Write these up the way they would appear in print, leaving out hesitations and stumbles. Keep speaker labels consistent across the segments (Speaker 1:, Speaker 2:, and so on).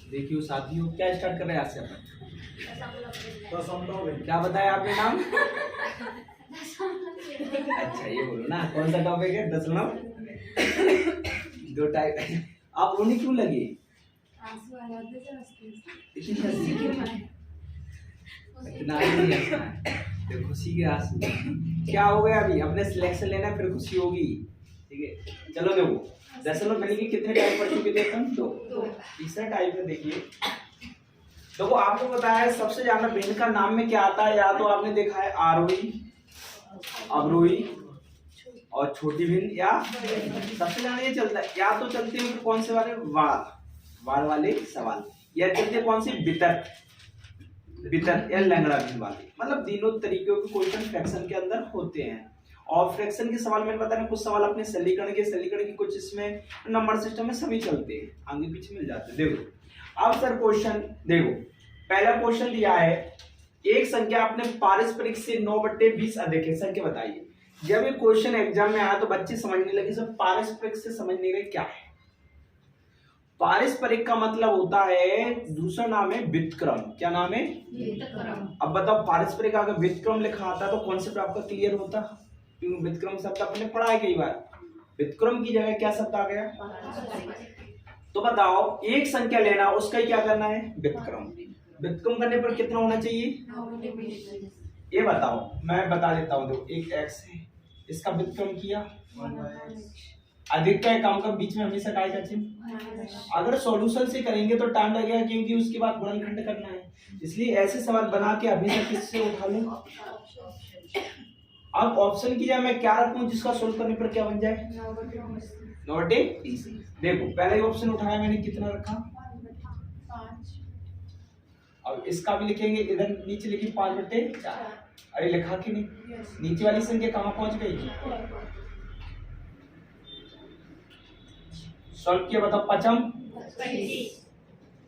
Speaker 1: देखियो साथियों, क्या स्टार्ट कर रहे हैं आज से अपन? क्या बताया आपने नाम? अच्छा ये बोलो ना, कौन सा टॉपिक है? दशमलव दो टाइप। आप रोने क्यों लगे? इतना नहीं हंसना है, तो खुशी के आंसू। क्या हो गया? अभी अपने सिलेक्शन लेना फिर खुशी होगी, ठीक है? चलो देखो, दशमलव यानी कि कितने टाइप पढ़ चुके थे अपन? दो। तीसरा टाइप है, देखिए देखो आपको बताया है सबसे ज्यादा भिन्न का नाम में क्या आता है? या तो आपने देखा है आरोही, अवरोही और छोटी भिन्न, या सबसे ज्यादा ये चलता है, या तो चलते हैं कौन से वाले? वार वाले सवाल, या चलते कौन से? वितर या लैंगड़ा भिन्न वाले। मतलब तीनों तरीकों के क्वेश्चन फ्रैक्शन के अंदर होते हैं। और फ्रैक्शन के सवाल मैंने बताया कुछ सवाल अपने सलीकरण के कुछ इसमें नंबर सिस्टम में सभी चलते हैं, आगे पीछे मिल जाते हैं। देखो अब सर क्वेश्चन देखो, पहला क्वेश्चन दिया है, एक संख्या अपने पारस्परिक से 9/20 अधिक है, संख्या बताइए। जब ये क्वेश्चन एग्जाम में आया तो बच्चे समझने लगे सर पारस्परिक से समझ नहीं रहे क्या है। पारस्परिक का मतलब होता है, दूसरा नाम है व्युत्क्रम। क्या नाम है? व्युत्क्रम। अब बताओ पारस्परिक अगर व्युत्क्रम लिखा आता तो कॉन्सेप्ट आपका क्लियर होता, क्योंकि व्युत्क्रम शब्द आपने पढ़ा है कई बार। व्युत्क्रम की जगह क्या शब्द आ गया? तो बताओ एक संख्या लेना, उसका क्या करना है? व्युत्क्रम। व्युत्क्रम करने पर कितना होना चाहिए? ये बताओ, मैं बता देता हूँ। देखो एक x है, इसका व्युत्क्रम किया, अधिक का कम का बीच में हमेशा काय का चिन्ह। अगर सॉल्यूशन से करेंगे तो टाइम लगेगा, क्योंकि उसके बाद गुणनखंड करना है, इसलिए ऐसे सवाल बना के हमेशा किससे उठा लूं? अब ऑप्शन की जगह मैं क्या रखूं जिसका सोल्व करने पर क्या बन जाए? 9/20। देखो पहला ही ऑप्शन उठाया मैंने, कितना रखा? 5। अब इसका भी लिखेंगे, इधर नीचे लिखी 5/4। अरे लिखा कि नहीं? नीचे वाली संख्या कहां पहुंच गई? सॉल्व किया, बताओ। पचम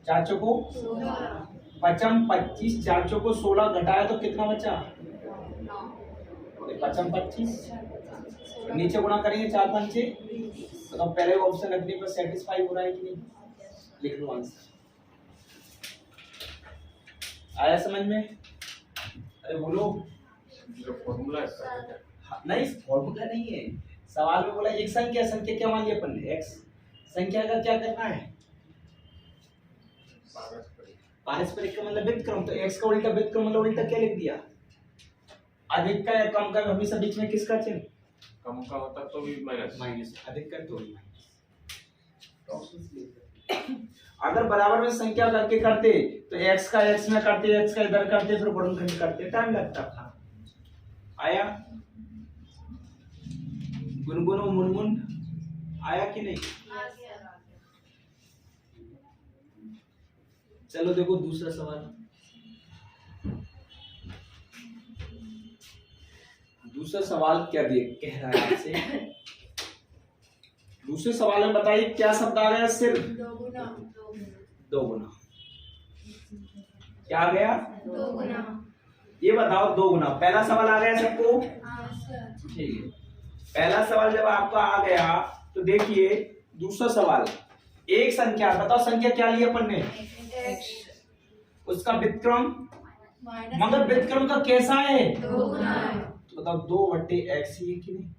Speaker 1: 4 चौको पचम 25, 4 चौको 16 घटाया तो कितना बचा? 5 25, नीचे गुणा करेंगे 4 5 6। तो पहले ऑप्शन रखने पर सेटिस्फाई हो रहा है कि नहीं? लिख लो आंसर। आया समझ में? अरे बोलो।
Speaker 2: जो फॉर्मूला है
Speaker 1: नहीं, फॉर्मूला नहीं है, सवाल में बोला एक संख्या, संख्या क्या मान लिया अपन ने? x। संख्या का क्या करना है? पारस्परिक का मतलब व्युत्क्रम, तो x का उल्टा व्युत्क्रम मतलब उल्टा क्या लिख दिया? अधिक का या कम का हमेशा बीच में किसका चिन्ह?
Speaker 2: कम का होता तो भी माइनस,
Speaker 1: अधिक का तो माइनस। अगर बराबर में संख्या करके करते तो x का x में करते, x का इधर करते, फिर गुणनखंड करते, टाइम लगता था। आया गुनगुन और मुनमुन? आया कि नहीं? चलो देखो दूसरा सवाल। दूसरा सवाल क्या कह रहा है आपसे? दूसरे सवाल में बताइए क्या शब्द आ गया? सिर्फ दो गुना। क्या आ गया?
Speaker 3: 2 गुना।
Speaker 1: ये बताओ 2 गुना। पहला सवाल आ गया सबको? ठीक है, पहला सवाल जब आपका आ गया तो देखिए दूसरा सवाल, एक संख्या बताओ, संख्या क्या ली अपन ने? उसका व्युत्क्रम, मगर व्युत्क्रम का कैसा है?
Speaker 3: 2 गुना है।
Speaker 1: तो बताओ 2/x ही है कि नहीं?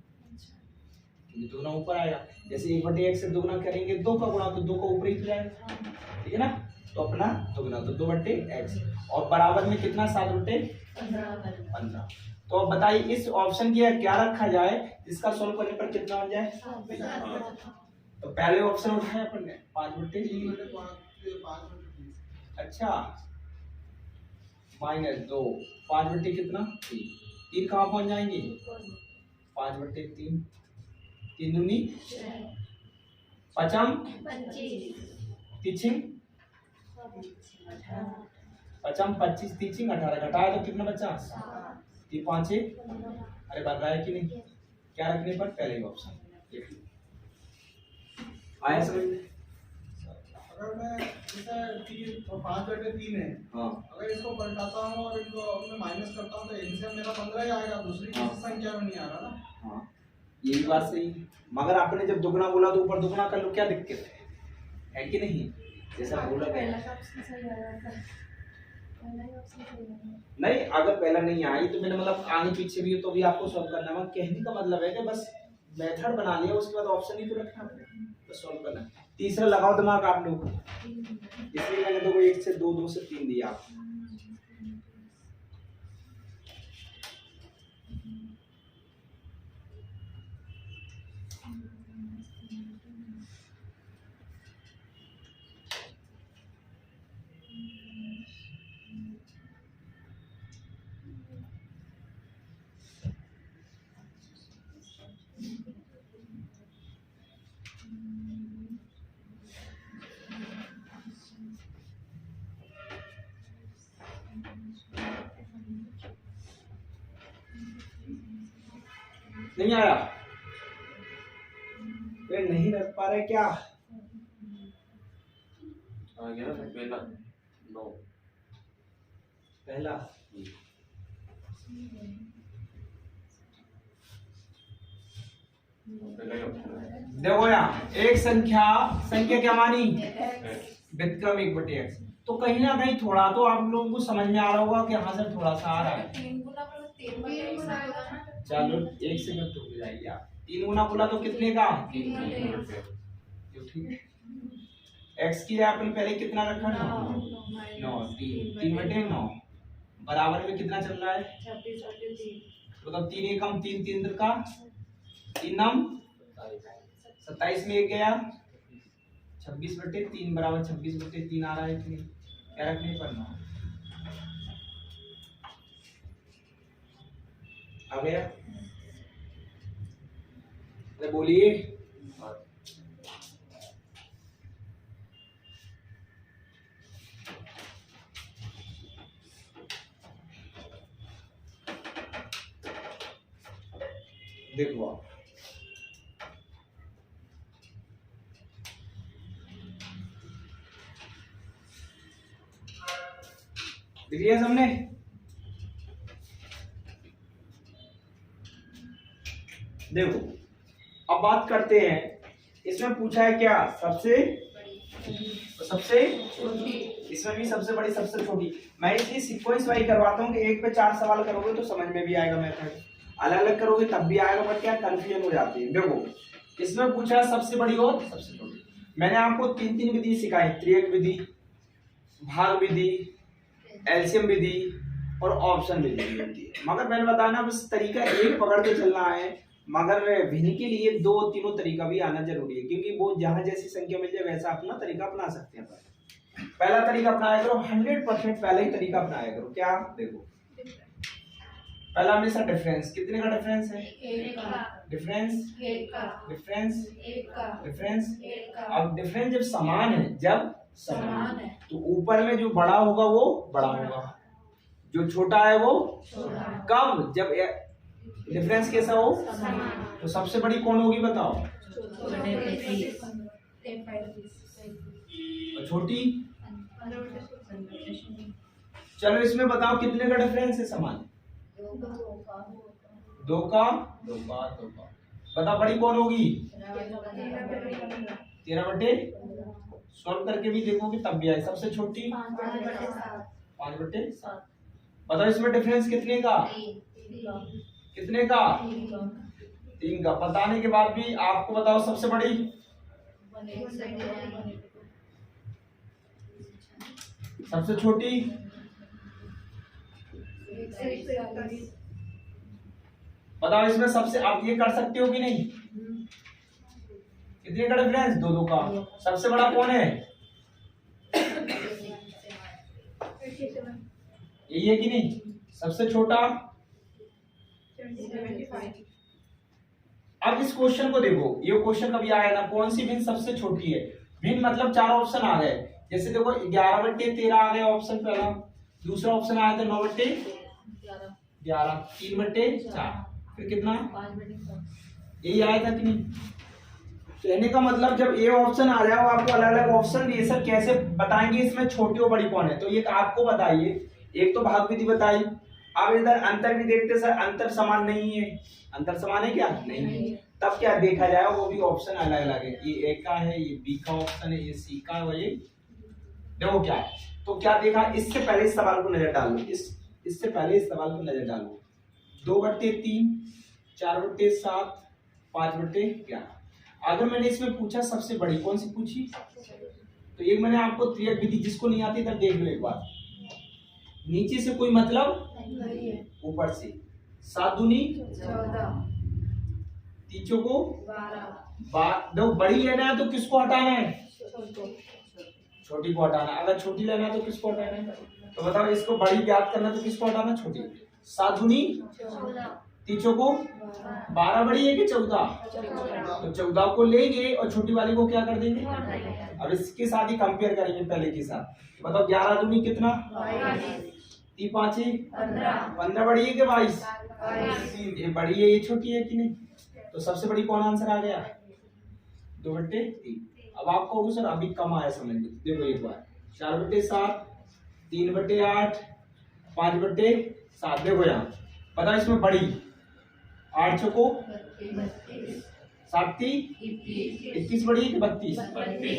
Speaker 1: दो गुना ऊपर आएगा, जैसे 1/x से 2 गुना करेंगे 2 का गुना तो 2 का ऊपर ही जाएगा, ठीक है ना? तो अपना 2 गुना तो 2/x, और बराबर में कितना? 7/15। तो अब बताइए इस ऑप्शन की क्या रखा जाए जिसका सोल्व करने पर कितना बन जाए? तो पहले ऑप्शन उठाया अपन ने 5/3। अच्छा -2, 5/3 कितना? 3 कहाँ पहुंच जाएंगे? 5/3, 3 दूनी 5 तीचिंग 5 25 तीचिंग 18, घटाया तो कितना बचा? 3 5 अरे बन रहा है कि नहीं? क्या रखने पर? पहले ही ऑप्शन। आया समझ में?
Speaker 4: अगर मैं जैसे 5/3 है,
Speaker 1: हाँ,
Speaker 4: अगर इसको पलटाता हूँ और इनको मैं माइनस करता हूँ तो इनसे मेरा 15 ही आएगा, दूसरी किसी संख्या में नहीं आ रहा ना।
Speaker 1: हाँ ये भी बात सही है, मगर आपने जब दुगना बोला तो ऊपर दुगना कर लो, क्या दिक्कत है कि नहीं? जैसा बोला गया।
Speaker 3: पहला का ऑप्शन सही आया था, पहला ही ऑप्शन सही आया।
Speaker 1: नहीं, अगर पहला नहीं आई तो मैंने मतलब आगे पीछे भी हो तो भी आपको सॉल्व करना है। कहने का मतलब है कि बस मेथड बना लिया, उसके बाद ऑप्शन ही तो रखना है, बस सॉल्व करना है। तीसरा लगाओ दिमाग आप लोग, इसलिए मैंने तो 1 से 2, 2 से 3 दिया। नहीं आया, नहीं रख पा रहे क्या?
Speaker 2: आ गया ना पहला 9।
Speaker 1: पहला
Speaker 2: पहला ही ऑप्शन है।
Speaker 1: देखो यहाँ एक संख्या क्या मानी?
Speaker 2: X।
Speaker 1: व्युत्क्रम 1/x। तो कहीं ना कहीं थोड़ा तो आप लोगों को समझ में आ रहा होगा कि यहाँ से थोड़ा सा आ रहा है।
Speaker 3: 3 गुना बोलो 3 गुना आएगा ना।
Speaker 1: चलो 1 सेकंड रुक जाइए आप। 3 गुना बोला तो कितने का?
Speaker 2: 3 रुपये।
Speaker 1: जो ठीक है। x की जगह अपन पहले कितना रखा? 9। 3/9 बराबर में कितना चल रहा है?
Speaker 3: 26/3।
Speaker 1: मतलब 3 एकम 3 3 का 3 नम 27 में 1 गया 26/3 बराबर 26/3 आ रहा है कि नहीं? क्या रखने पड़ना आ गया? अरे बोलिए। देखो आप देख लिया हमने। देखो अब बात करते हैं, इसमें पूछा है क्या? सबसे
Speaker 3: छोटी।
Speaker 1: इसमें भी सबसे बड़ी सबसे छोटी। मैं इसलिए सीक्वेंस वाइज करवाता हूँ कि 1 पे 4 सवाल करोगे तो समझ में भी आएगा मेथड, अलग अलग करोगे तब भी आएगा, बट क्या कंफ्यूजन हो जाती है। देखो इसमें पूछा है सबसे बड़ी और सबसे छोटी। मैंने आपको 3 विधि सिखाई, त्रिक विधि, भाग विधि, एलसीएम विधि और ऑप्शन विधि होती है। मगर मैंने बताया ना बस तरीका एक पकड़ के चलना है, मगर भिन्न के लिए 2-3 तरीका भी आना जरूरी है, क्योंकि वो जहां जैसी संख्या मिल जाए वैसा अपना तरीका अपना सकते हैं। पहला तरीका अपनाया करो, 100% पहला ही तरीका अपनाया करो। क्या? देखो पहला हमेशा डिफरेंस, कितने का डिफरेंस है?
Speaker 3: 1 का
Speaker 1: डिफरेंस
Speaker 3: 1 का
Speaker 1: डिफरेंस
Speaker 3: 1 का
Speaker 1: डिफरेंस।
Speaker 3: 1 का।
Speaker 1: अब डिफरेंस जब समान है, जब समान
Speaker 3: समान
Speaker 1: है
Speaker 3: है
Speaker 1: तो ऊपर में जो बड़ा होगा वो बड़ा होगा, जो छोटा है वो
Speaker 3: छोटा।
Speaker 1: कब? जब डिफरेंस कैसा हो?
Speaker 3: समान।
Speaker 1: तो सबसे बड़ी कौन होगी बताओ? और छोटी? चलो इसमें बताओ कितने का डिफरेंस है समान? 2 का। बताओ बड़ी कौन होगी? 13/। सॉल्व करके भी देखोगे तब भी आए। सबसे छोटी 5/7। बताओ इसमें डिफरेंस कितने का? कितने का? 3 का। बताने के बाद भी आपको बताओ सबसे बड़ी? सबसे छोटी? बताओ इसमें सबसे, आप ये कर सकते हो कि नहीं? कितने का डिफरेंस? 2 का। सबसे बड़ा कौन है? यही है कि नहीं? सबसे छोटा? अब इस क्वेश्चन को देखो, ये क्वेश्चन कभी आया ना, कौन सी भिन्न सबसे छोटी है? भिन्न मतलब 4 ऑप्शन आ गए। जैसे देखो 11/13 आ गया ऑप्शन पहला, दूसरा ऑप्शन आया था 9/11, 3/4, फिर कितना? यही आया था कि नहीं? कहने का मतलब जब ये ऑप्शन आ जाए, आपको अलग अलग ऑप्शन दिए, सर कैसे बताएंगे इसमें छोटी और बड़ी कौन है? तो ये आपको बताइए, एक तो भाग विधि बताई। अब इधर अंतर भी देखते सर, अंतर समान नहीं है। अंतर समान है क्या? नहीं है। तब क्या देखा जाए, वो भी ऑप्शन अलग अलग है। ये ए का है, ये बी का ऑप्शन है, ये सी का है, ये देखो क्या है, तो क्या देखा, इससे पहले इस सवाल को नजर डालो, इससे पहले इस सवाल को नजर डालो, 2/3, 4/7, 5/11। अगर मैंने इसमें पूछा सबसे बड़ी कौन सी पूछी, तो एक मैंने आपको त्रियक विधि, जिसको नहीं आती तब देख लो एक बार, नीचे से कोई मतलब ऊपर से, 7 दूनी
Speaker 3: 14,
Speaker 1: तीचों को
Speaker 3: 12,
Speaker 1: देखो बड़ी लेना है तो किसको हटाना है,
Speaker 3: छोटो,
Speaker 1: छोटी को हटाना है। अगर छोटी लेना है तो किसको हटाना है, तो बताओ इसको बड़ी ज्ञात करना है तो किसको हटाना, छोटी। 7 दूनी
Speaker 3: 14,
Speaker 1: तीचों को 12 बड़ी है कि 14, तो 14 को लेंगे और छोटी वाली को क्या कर देंगे। अब इसके साथ ही कंपेयर करेंगे पहले के साथ, बताओ 11 दूनी कितना, 3 5 15 बड़ी है कि 22, ये बड़ी है ये छोटी है कि नहीं, तो सबसे बड़ी कौन आंसर आ गया, 2/3। अब आप कहोगे सर अभी कम आया समझ में, देखो एक बार 4/7, 3/8, 5/7, देखो यहाँ पता है इसमें बड़ी 8 चौको 7 21 बड़ी है कि 32,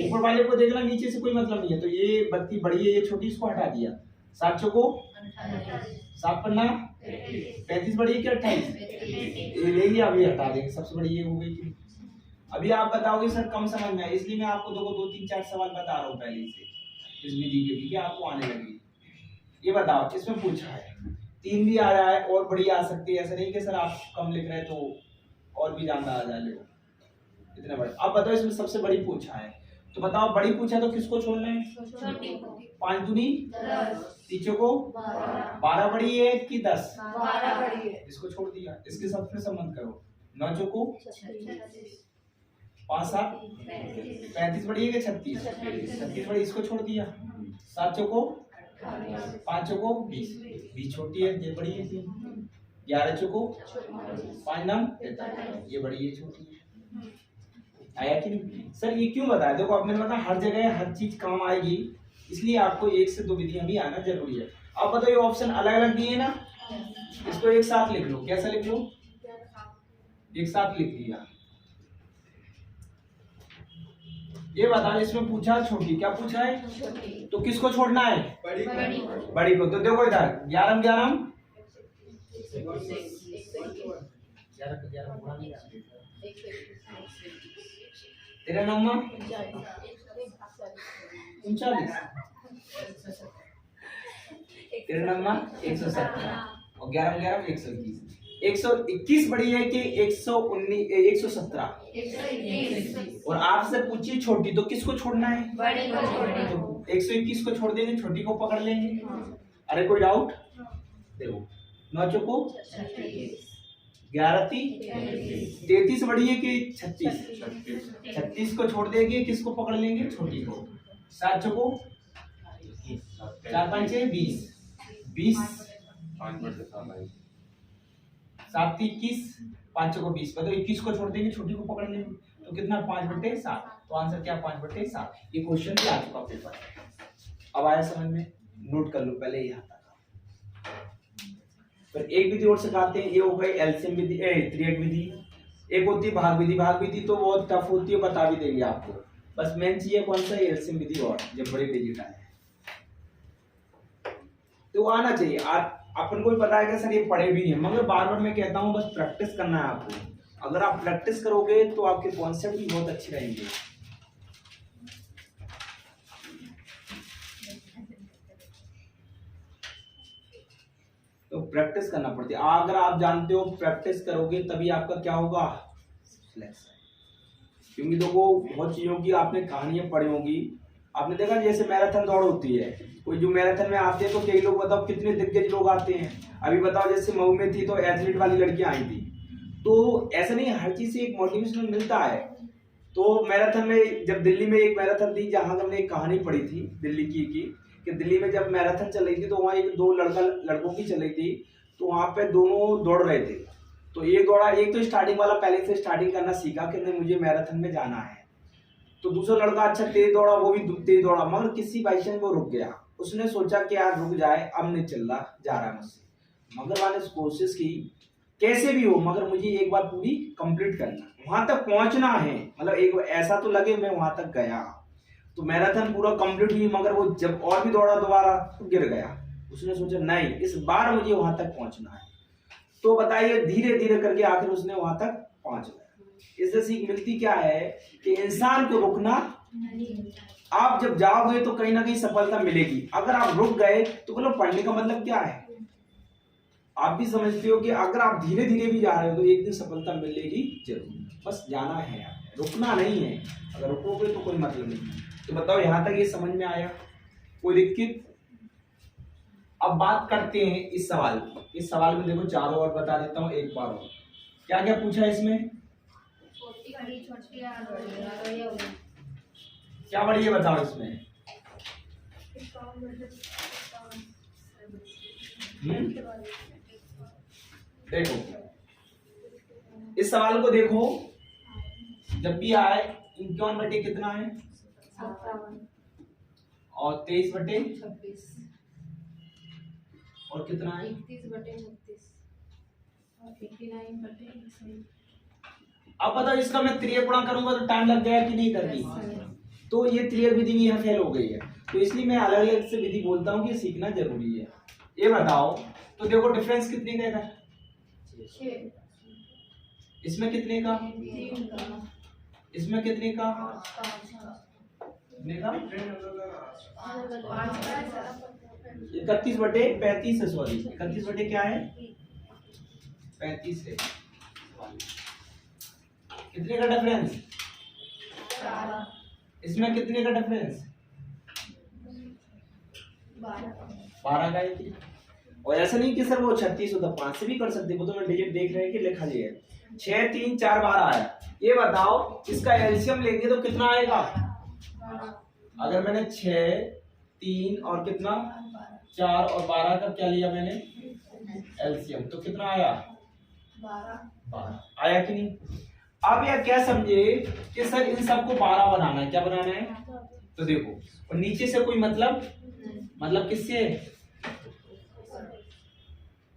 Speaker 1: ऊपर वाले को देखना नीचे से कोई मतलब नहीं है, तो ये 32 बड़ी है, ये छोटी, इसको हटा दिया। 7 चौको 7 पन्ना 35 बड़ी है कि 28, ये ले लिया, अभी हटा देंगे, सबसे बड़ी ये हो गई कि। अभी आप बताओगे सर कम समझ में आया, इसलिए मैं आपको 2 3 4 सवाल बता रहा हूँ पहले से इस विधि के भी, कि आपको आने लगी। ये बताओ इसमें पूछा है 3 भी आ रहा है और बड़ी आ सकती है, ऐसा नहीं कि सर आप कम लिख रहे हैं तो और भी ज्यादा आ जाए इतने बड़े। अब बताओ इसमें सबसे बड़ी पूछा है, तो बताओ बड़ी पूछा तो किसको छोड़ना है, 5 दूनी
Speaker 3: 10,
Speaker 1: तीचों को 12 बड़ी है कि 10,
Speaker 3: 12 बड़ी है,
Speaker 1: इसको छोड़ दिया, इसके साथ में संबंध करो, 9 चौको
Speaker 3: 36,
Speaker 1: 5 7 35 बड़ी है कि 36, 36 बड़ी, इसको छोड़ दिया। 7 चौको 5 चौको 20 छोटी है, ये बड़ी है 3, 11 चौको 5 9 ये बड़ी है छोटी है। आया कि नहीं सर, ये क्यों बताया, देखो आपने बताया हर जगह हर चीज काम आएगी, इसलिए आपको 1 से 2 विधियां भी आना जरूरी है। अब बताओ ये ऑप्शन अलग अलग दिए ना, इसको एक साथ लिख लो, कैसा लिख लो, एक साथ लिख दिया। ये बताओ इसमें पूछा छोटी, क्या पूछा है, तो किसको छोड़ना है, बड़ी को। तो देखो इधर 11 11 तेरा नंबर 39, तेरा नंबर 117 और 11 11 121, 121 बड़ी है कि 119 117,
Speaker 3: 121,
Speaker 1: और आपसे पूछिए छोटी, तो किसको छोड़ना है,
Speaker 3: बड़ी को छोड़ना,
Speaker 1: तो 121 को छोड़ देंगे, छोटी को पकड़ लेंगे। अरे कोई डाउट, देखो 9 चौको 11 33 बड़ी है कि 36, 36 को छोड़ देंगे, किसको पकड़ लेंगे, छोटी को। 7 चौको 4 5 20 20, 7 21, 5 चौको 20, मतलब 21 को छोड़ देंगे, छोटी को पकड़ लेंगे, तो कितना 5/7, तो आंसर क्या 5/7। ये क्वेश्चन भी आ चुका पेपर। अब आया समझ में, नोट कर लो पहले यहाँ तक। फिर एक विधि और सिखाते हैं, ये हो गई एलसीएम विधि, त्रियक विधि। एक होती है भाग विधि, भाग विधि तो बहुत टफ होती है, बता भी देंगे आपको, बस मेन चीज है कौन सा, एलसीएम विधि, और जब बड़े डिजिट आए तो वो आना चाहिए। अपन को भी पता है कि सर ये पढ़े भी हैं, मगर बार बार मैं कहता हूँ बस प्रैक्टिस करना है आपको। अगर आप प्रैक्टिस करोगे तो आपके कॉन्सेप्ट भी बहुत अच्छे रहेंगे। तो प्रैक्टिस करना पड़ती है, अगर आप जानते हो प्रैक्टिस करोगे तभी आपका क्या होगा, सिलेक्शन। क्योंकि देखो बहुत चीजों की आपने कहानियां पढ़ी होंगी, आपने देखा जैसे मैराथन दौड़ होती है, कोई जो मैराथन में आते हैं तो कई लोग बताओ कितने दिग्गज लोग आते हैं। अभी बताओ जैसे मऊ में थी तो एथलीट वाली लड़कियां आई थी, तो ऐसा नहीं, हर चीज से एक मोटिवेशन मिलता है। तो मैराथन में जब दिल्ली में एक मैराथन थी, जहां हमने एक कहानी पढ़ी थी दिल्ली की कि दिल्ली में जब मैराथन चल रही थी तो वहाँ एक 2 लड़कों की चल रही थी, तो वहाँ पे दोनों दौड़ रहे थे। तो ये दौड़ा, एक तो स्टार्टिंग वाला पहले से स्टार्टिंग करना सीखा कि नहीं मुझे मैराथन में जाना है, तो दूसरा लड़का अच्छा तेज दौड़ा, वो भी तेज दौड़ा, मगर किसी बाई चांस वो रुक गया। उसने सोचा कि यार रुक जाए, अब नहीं चल रहा, जा रहा है मुझसे, मगर मैंने कोशिश की कैसे भी हो, मगर मुझे एक बार पूरी कंप्लीट करना, वहां तक पहुंचना है, मतलब एक ऐसा तो लगे मैं वहां तक गया। तो मैराथन पूरा कंप्लीट हुई, मगर वो जब और भी दौड़ा दोबारा तो गिर गया। उसने सोचा नहीं, इस बार मुझे वहां तक पहुंचना है। तो बताइए धीरे धीरे करके आखिर उसने वहां तक पहुंच गया। इससे सीख मिलती क्या है कि इंसान को रुकना, आप जब जाओगे तो कहीं ना कहीं सफलता मिलेगी। अगर आप रुक गए तो बोलो पढ़ने का मतलब क्या है। आप भी समझते हो कि अगर आप धीरे धीरे भी जा रहे हो तो एक दिन सफलता मिलेगी जरूर, बस जाना है यार, रुकना नहीं है। अगर रुकोगे तो कोई मतलब नहीं। तो बताओ यहां तक ये समझ में आया, कोई दिक्कत? अब बात करते हैं इस सवाल की। इस सवाल में देखो चारों और बता देता हूँ एक बार और। क्या क्या पूछा है इसमें, क्या बड़ी है बताओ इसमें। देखो इस सवाल को देखो, जब भी आए 51 बटे कितना है
Speaker 3: 57
Speaker 1: और 23 बटे
Speaker 3: 26
Speaker 1: और कितना है
Speaker 3: 31 बटे 36 और 89 बटे 100।
Speaker 1: अब बताओ इसका मैं त्रिय गुणा करूंगा तो टाइम लग जाएगा कि नहीं करनी। तो ये त्रिय विधि भी यहाँ फेल हो गई है, तो इसलिए मैं अलग अलग से विधि बोलता हूँ कि सीखना जरूरी है। ये बताओ तो देखो डिफरेंस कितने का है,
Speaker 3: 6
Speaker 1: इसमें कितने का,
Speaker 3: 3 का
Speaker 1: इसमें कितने का,
Speaker 3: 5 का
Speaker 1: कितने का,
Speaker 3: 5 का
Speaker 1: 31 बटे 35 है, सॉरी 31 बटे क्या है 35 है। कितने का डिफरेंस,
Speaker 3: 4
Speaker 1: इसमें कितने का डिफरेंस 12 का है। और ऐसा नहीं कि सर वो 36 होता, 5 से भी कर सकते, वो तो मैं डिजिट देख रहे हैं कि लिखा लिया है। 6 3 4 12 आया। ये बताओ इसका एलसीएम लेंगे तो कितना आएगा। अगर मैंने 6 3 और कितना 4 और 12 का क्या लिया मैंने एलसीएम, तो कितना आया 12 आया कि नहीं। अब यह क्या समझे कि सर इन सबको 12 बनाना है, क्या बनाना है। तो देखो और नीचे से कोई मतलब किससे,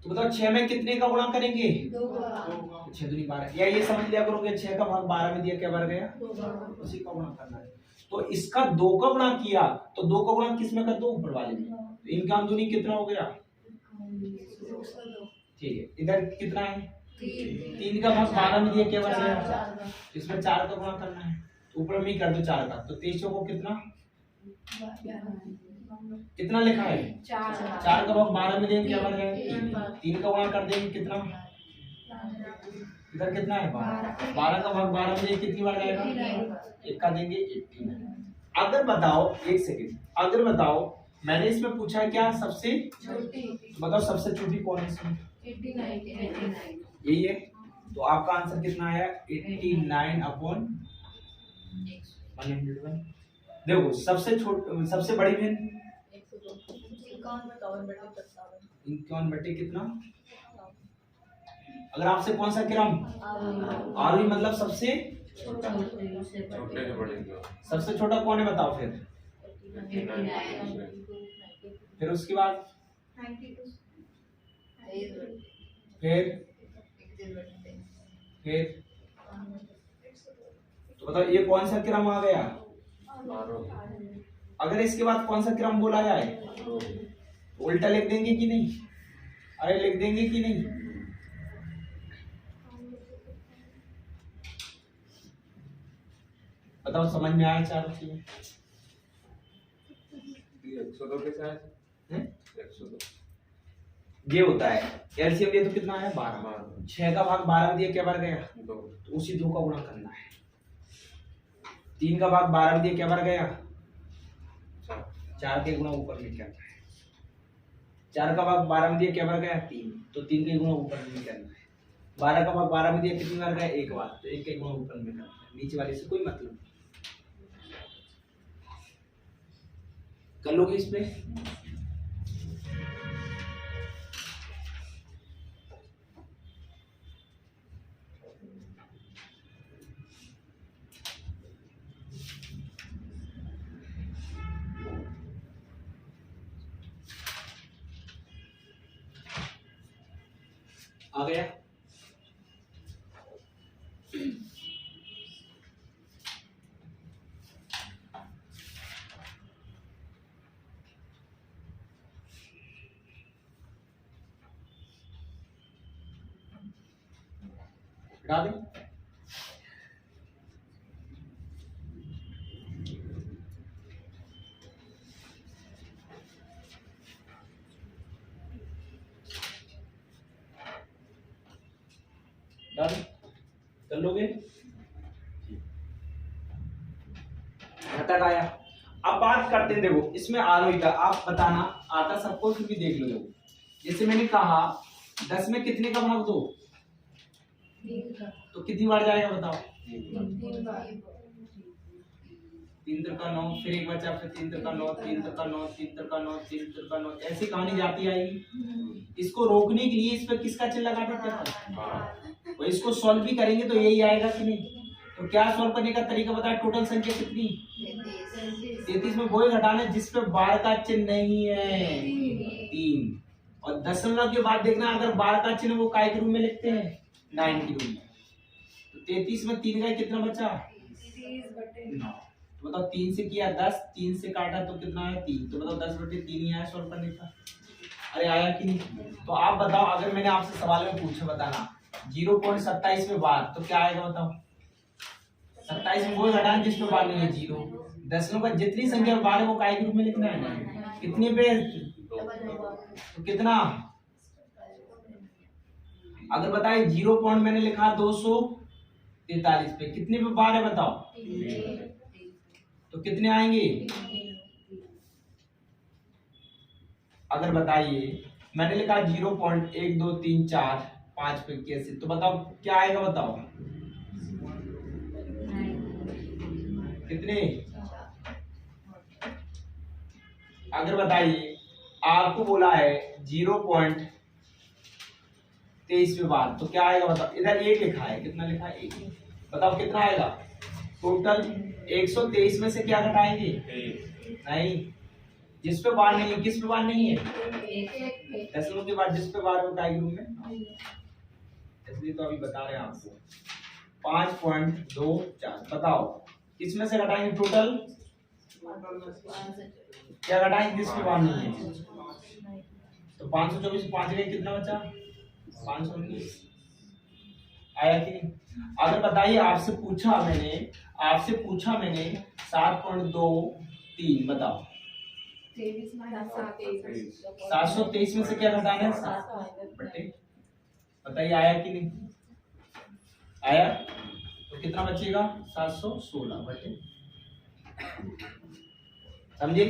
Speaker 1: तो बताओ 6 में कितने का गुणा करेंगे 6 दूनी 12, या ये समझ लिया करोगे 6 का भाग 12 में दिया क्या बन गया, उसी का गुणा करना है। तो इसका 2 का गुणा किया तो 2 का गुणा किस में कर दो ऊपर वाले में, तो इनका दूनी कितना हो गया, ठीक है। इधर कितना है 3 का भाग 12 में दिया क्या बन गया, इसमें 4 का गुणा करना है, तो ऊपर में ही कर दो 4 का, तो 23 को कितना लिखा है 4 का भाग 12 में देंगे क्या बन गया 3 का गुणा कर देंगे कितना, इधर कितना है 12 का भाग 12 में कितनी बार जाएगा, एक का देंगे 89। अगर बताओ एक सेकंड, अगर बताओ मैंने इसमें पूछा है क्या सबसे
Speaker 3: छोटी,
Speaker 1: बताओ सबसे छोटी कौन है इसमें
Speaker 3: 89
Speaker 1: यही है, तो आपका आंसर कितना आया 89/101। देखो सबसे बड़ी भिन्न 51 बटे कितना, अगर आपसे कौन सा क्रम आरोही मतलब सबसे
Speaker 2: छोटे से बड़े का
Speaker 1: सबसे छोटा कौन है बताओ फिर उसके बाद फिर तो बताओ ये कौन सा क्रम आ गया, अगर इसके बाद कौन सा क्रम बोला जाए उल्टा लिख देंगे कि नहीं, अरे लिख देंगे कि नहीं, बताओ समझ में आया चारों चीजें
Speaker 2: 102 के साथ 102
Speaker 1: ये होता है एलसीएम दिया तो कितना है 12, 6 का भाग 12 में दिया क्या बार गया
Speaker 2: 2,
Speaker 1: तो उसी 2 का गुणा करना है, 3 का भाग 12 में दिया क्या बार गया 4 के गुणा ऊपर में करना है, 4 का भाग 12 में दिया क्या बार गया 3, तो 3 के गुणा ऊपर में करना है, 12 का भाग 12 में दिया कितनी बार गया एक बार, तो 1 के गुणा ऊपर में करना है, नीचे वाले से कोई मतलब नहीं। कर लोगे इसमें आ गया। हटा दे। हटा दे। कर लोगे? घटक आया। अब बात करते हैं, देखो इसमें आरोही का आप बताना आता सबको, फिर भी देख लो। देखो जैसे मैंने कहा 10 में कितने का भाग दो,
Speaker 3: 3 का,
Speaker 1: तो कितनी बार जाएगा बताओ?
Speaker 3: 3 बार,
Speaker 1: 3 त्रिका 9, फिर एक बचा, फिर 3 त्रिका 9, 3 त्रिका 9, 3 त्रिका 9, 3 त्रिका 9, ऐसी कहानी जाती आएगी। इसको रोकने के लिए इस पर किसका चिन्ह लगा देते हैं, और इसको सॉल्व भी करेंगे तो यही आएगा कि नहीं। तो क्या सॉल्व करने का तरीका बताया? टोटल संख्या कितनी? 33 में वही घटाना है जिस पे बार का चिन्ह नहीं है, 3। और दशमलव के बाद देखना, अगर बार का चिन्ह वो काय के रूप में लिखते हैं, 9 के रूप में। तो 33 में 3 का कितना बचा? 9। तो बताओ 3 से किया 10, 3 से काटा तो कितना है? 3। तो बताओ 10/3 ही आया सॉल्व करने का। अरे आया कि नहीं? तो आप बताओ, अगर मैंने आपसे सवाल में पूछा, बताना 0.27 में बार, तो क्या आएगा बताओ? 27 में वो घटाना जिस पे बार नहीं है, 0। दशमलव का जितनी संख्या बार है वो काय के रूप में लिखना है, कितने पे? तो कितना? अगर बताए 0 पॉइंट मैंने लिखा 243 पे, कितने पे बार है बताओ? तो कितने आएंगे? अगर बताइए मैंने लिखा 0.1234 पे कैसे, तो बताओ क्या आएगा बताओ? कितने? अगर बताइए आपको बोला है 0.23 में बार, तो क्या आएगा बताओ? इधर 1 लिखा है, कितना लिखा है? 1। बताओ कितना आएगा टोटल? 123 में से क्या घटाएंगे? नहीं, जिस पे बार नहीं है, किस पे बार नहीं है? दशमलव के बाद जिस पे बार है वो काय के रूप में, इसलिए तो अभी बता रहे हैं आपको। 5.24 बताओ किसमें से घटाएंगे टोटल? क्या घटाएंगे जिस पे बार नहीं है? तो 524 5 गए, कितना बचा? 519। आया कि नहीं? अगर बताइए आपसे पूछा मैंने 7.23, बताओ 723 में से क्या घटाना है? 7 बटे, बताइए आया कि नहीं? आया। तो कितना बचेगा? 716 बटे, समझे?